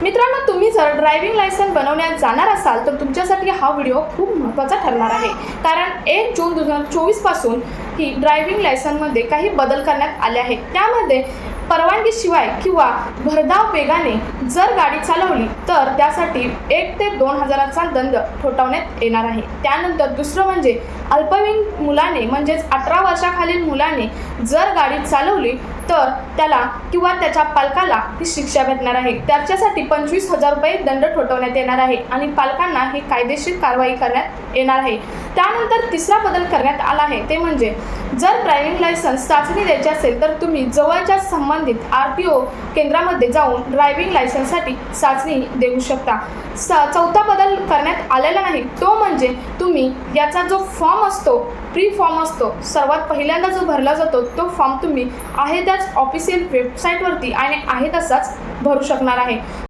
मित्रांनो, तुम्ही जर ड्रायव्हिंग लायसन्स बनवण्यात जाणार असाल तर तुमच्यासाठी हा व्हिडिओ खूप महत्त्वाचा ठरणार आहे. कारण 1 जून 2024 पासून ही ड्रायव्हिंग लायसन्समध्ये काही बदल करण्यात आले आहेत. त्यामध्ये परवानगीशिवाय किंवा भरधाव वेगाने जर गाडी चालवली तर त्यासाठी 1 ते 2,000चा दंड ठोठावण्यात येणार आहे. त्यानंतर दुसरं म्हणजे अल्पवयीन मुलाने म्हणजेच 18 वर्षाखालील मुलाने जर गाडी चालवली तर त्याला किंवा त्याच्या पालकाला ही शिक्षा भेटणार आहे. त्याच्यासाठी 25,000 रुपये दंड ठोठावण्यात येणार आहे आणि पालकांना ही कायदेशीर कारवाई करण्यात येणार आहे. त्यानंतर तिसरा बदल करण्यात आला आहे ते म्हणजे जर ड्रायव्हिंग लायसन्स चाचणी द्यायची असेल तर तुम्ही जवळच्या संबंधित RTO केंद्रामध्ये जाऊन ड्रायव्हिंग लायसन्ससाठी चाचणी देऊ शकता. चौथा बदल करण्यात आलेला नाही तो म्हणजे तुम्ही याचा जो फॉर्म असतो, प्री फॉर्म असतो, सर्वात पहिल्यांदा जो भरला जातो तो फॉर्म तुम्ही आहे त्याच ऑफिशियल वेबसाईटवरती आणि आहे तसाच भरू शकणार आहे.